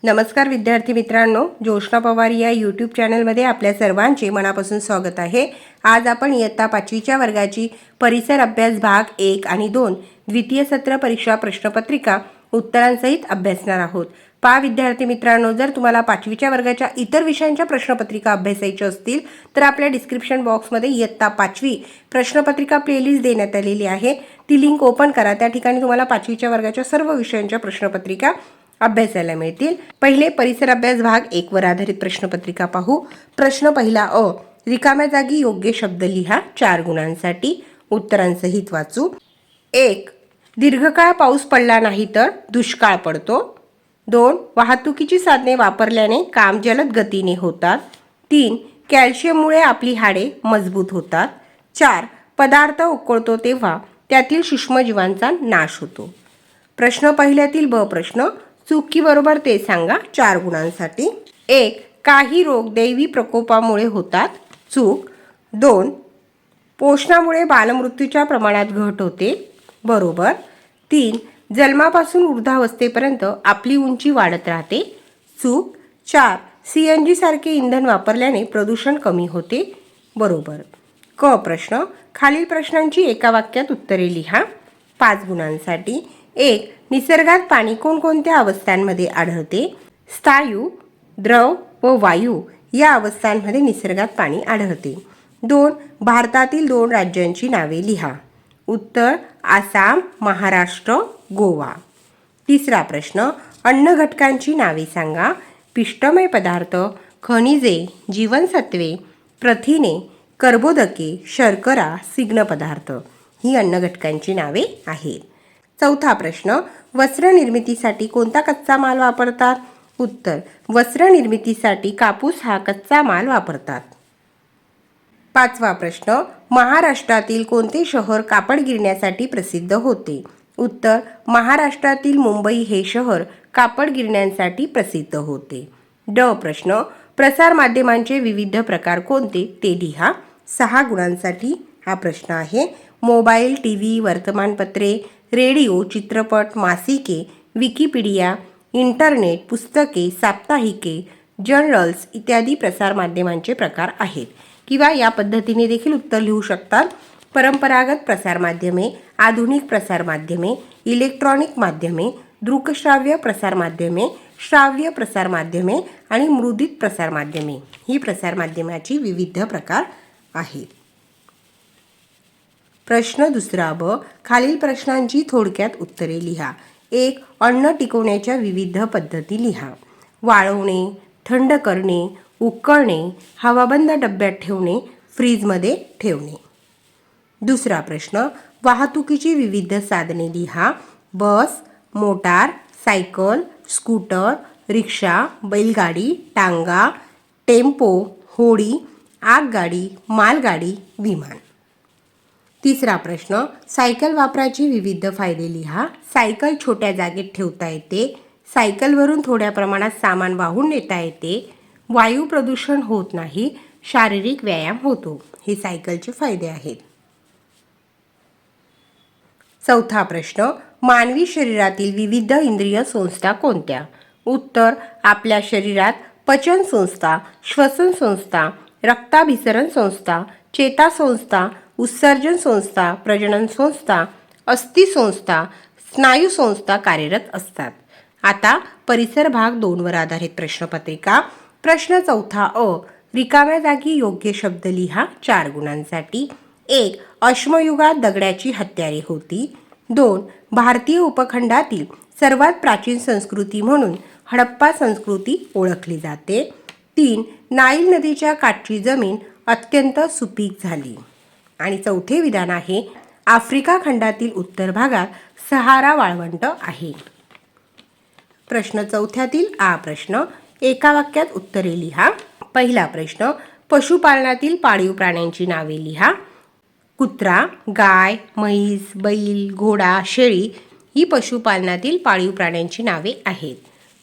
नमस्कार विद्यार्थी मित्रांनो, जोशना पवार या यूट्यूब चॅनलमध्ये आपल्या सर्वांचे मनापासून स्वागत आहे। आज आपण इयत्ता 5वीच्या वर्गाची परिसर अभ्यास भाग 1 आणि 2 द्वितीय सत्र परीक्षा प्रश्नपत्रिका उत्तरांसहित अभ्यासणार आहोत। पहा विद्यार्थी मित्रांनो, जर तुम्हाला 5वीच्या वर्गाच्या इतर विषयांच्या प्रश्नपत्रिका अभ्यासायच्या असतील तर आपल्या डिस्क्रिप्शन बॉक्समध्ये इयत्ता 5वी प्रश्नपत्रिका प्लेलिस्ट देण्यात आलेली आहे। ती लिंक ओपन करा, त्या ठिकाणी तुम्हाला 5वीच्या वर्गाच्या सर्व विषयांच्या प्रश्नपत्रिका अभ्यासायला मिळतील। पहिले परिसर अभ्यास भाग 1 वर आधारित प्रश्नपत्रिका पाहू। प्रश्न पहिला अ, रिकाम्या जागी योग्य शब्द लिहा 4 गुणांसाठी, उत्तरांसहित वाचू। 1. दीर्घकाळ पाऊस पडला नाही तर दुष्काळ पडतो। 2. वाहतुकीची साधने वापरल्याने काम जलद गतीने होतात। 3. कॅल्शियममुळे आपली हाडे मजबूत होतात। 4. पदार्थ उकळतो तेव्हा त्यातील सूक्ष्मजीवांचा नाश होतो। प्रश्न पहिल्यातील ब प्रश्न, चूक की बरोबर ते सांगा 4 गुणांसाठी। 1. काही रोग दैवी प्रकोपामुळे होतात, चूक। 2. पोषणामुळे बालमृत्यूच्या प्रमाणात घट होते, बरोबर। 3. जन्मापासून वृद्धावस्थेपर्यंत आपली उंची वाढत राहते, चूक। 4. CNG सारखे इंधन वापरल्याने प्रदूषण कमी होते, बरोबर। क प्रश्न, खालील प्रश्नांची एका वाक्यात उत्तरे लिहा 5 गुणांसाठी। 1. निसर्गात पाणी कोणकोणत्या अवस्थांमध्ये आढळते? स्थायू, द्रव व वायू या अवस्थांमध्ये निसर्गात पाणी आढळते। 2. भारतातील 2 राज्यांची नावे लिहा। उत्तर आसाम, महाराष्ट्र, गोवा। तिसरा प्रश्न, अन्न घटकांची नावे सांगा। पिष्टमय पदार्थ, खनिजे, जीवनसत्वे, प्रथिने, कर्बोदके, शर्करा, स्निग्ध पदार्थ ही अन्न घटकांची नावे आहेत। चौथा प्रश्न, वस्त्र निर्मितीसाठी कोणता कच्चा माल वापरतात? उत्तर वस्त्र निर्मितीसाठी कापूस हा कच्चा माल वापरतात। पाचवा प्रश्न, महाराष्ट्रातील कोणते शहर कापड गिरण्यासाठी प्रसिद्ध होते? उत्तर महाराष्ट्रातील मुंबई हे शहर कापड गिरण्यांसाठी प्रसिद्ध होते। ड प्रश्न, प्रसार माध्यमांचे विविध प्रकार कोणते ते लिहा 6 गुणांसाठी हा प्रश्न आहे। मोबाईल, TV, वर्तमानपत्रे, रेडिओ, चित्रपट, मासिके, विकिपीडिया, इंटरनेट, पुस्तके, साप्ताहिके, जर्नल्स इत्यादी प्रसारमाध्यमांचे प्रकार आहेत, किंवा या पद्धतीने देखील उत्तर लिहू शकतात। परंपरागत प्रसारमाध्यमे, आधुनिक प्रसारमाध्यमे, इलेक्ट्रॉनिक माध्यमे, दृकश्राव्य प्रसारमाध्यमे, श्राव्य प्रसारमाध्यमे आणि मुद्रित प्रसारमाध्यमे ही प्रसारमाध्यमाची विविध प्रकार आहेत। प्रश्न दुसरा ब, खालील प्रश्नांची थोडक्यात उत्तरे लिहा। 1. अन्न टिकवण्याच्या विविध पद्धती लिहा। वाळवणे, थंड करणे, उकळणे, हवाबंद डब्यात ठेवणे, फ्रीजमध्ये ठेवणे। दुसरा प्रश्न, वाहतुकीची विविध साधने लिहा। बस, मोटार, सायकल, स्कूटर, रिक्षा, बैलगाडी, टांगा, टेम्पो, होडी, आगगाडी, मालगाडी, विमान। तिसरा प्रश्न, सायकल वापराची विविध फायदे लिहा। सायकल छोट्या जागेत ठेवता येते, सायकलवरून थोड्या प्रमाणात सामान वाहून नेता येते, वायू प्रदूषण होत नाही, शारीरिक व्यायाम होतो, हे सायकलचे फायदे आहेत। चौथा प्रश्न, मानवी शरीरातील विविध इंद्रिय संस्था कोणत्या? उत्तर आपल्या शरीरात पचन संस्था, श्वसन संस्था, रक्ताभिसरण संस्था, चेतासंस्था, उत्सर्जन संस्था, प्रजनन संस्था, अस्थि संस्था, स्नायू संस्था कार्यरत असतात। आता परिसर भाग 2 वर आधारित प्रश्नपत्रिका। प्रश्न चौथा अ, रिकाम्या जागी योग्य शब्द लिहा 4 गुणांसाठी। 1. अश्मयुगात दगडाची हत्यारे होती। 2. भारतीय उपखंडातील सर्वात प्राचीन संस्कृती म्हणून हडप्पा संस्कृती ओळखली जाते। 3. नाईल नदीच्या काठची जमीन अत्यंत सुपीक झाली। आणि चौथे विधान आहे, आफ्रिका खंडातील उत्तर भागात सहारा वाळवंट आहे। प्रश्न चौथ्यातील आ प्रश्न, एका वाक्यात उत्तरे लिहा। पहिला प्रश्न, पशुपालनातील पाळीव प्राण्यांची नावे लिहा। कुत्रा, गाय, म्हैस, बैल, घोडा, शेळी ही पशुपालनातील पाळीव प्राण्यांची नावे आहेत।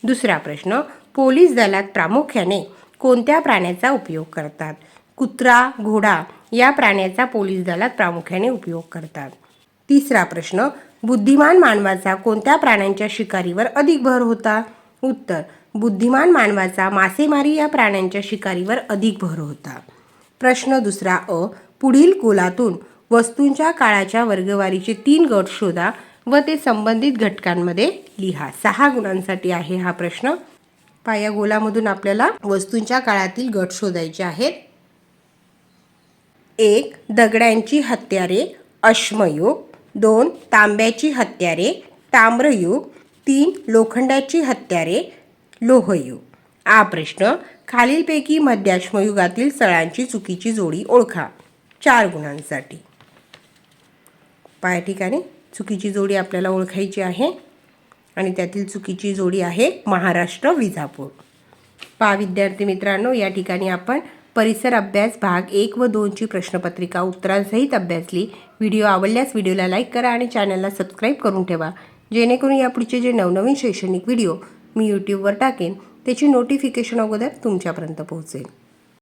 दुसरा प्रश्न, पोलीस दलात प्रामुख्याने कोणत्या प्राण्याचा उपयोग करतात? कुत्रा, घोडा या प्राण्याचा पोलीस दलात प्रामुख्याने उपयोग करतात। तिसरा प्रश्न, बुद्धिमान मानवाचा कोणत्या प्राण्यांच्या शिकारीवर अधिक भर होता? उत्तर बुद्धिमान मानवाचा मासेमारी या प्राण्यांच्या शिकारीवर अधिक भर होता. प्रश्न दुसरा अ. पुढील गोलातून वस्तूंच्या काळाच्या वर्गवारीचे 3 गट शोधा व ते संबंधित घटकांमध्ये लिहा. 6 गुणांसाठी आहे हा प्रश्न. या गोलामधून आपल्याला वस्तूंच्या काळातील गट शोधायचे आहेत. 1. दगडांची हत्यारे अश्मयुग. 2. तांब्याची हत्यारे ताम्रयुग. 3. लोखंडाची हत्यारे लोहयुग. हा प्रश्न खालीलपैकी मध्याश्मयुगातील स्थळांची चुकीची जोडी ओळखा. 4 गुणांसाठी. या ठिकाणी चुकीची जोडी आपल्याला ओळखायची आहे आणि त्यातील चुकीची जोडी आहे महाराष्ट्र विजापूर. विद्यार्थी मित्रांनो, या ठिकाणी आपण परिसर अभ्यास भाग 1 व 2 ची प्रश्नपत्रिका उत्तरांसहित अभ्यासली. व्हिडिओ आवडल्यास व्हिडिओला लाईक करा आणि चॅनलला सबस्क्राईब करून ठेवा, जेणेकरून यापुढचे जे नवनवीन शैक्षणिक व्हिडिओ मी यूट्यूबवर टाकेन त्याची नोटिफिकेशन अगोदर तुमच्यापर्यंत पोहोचेल.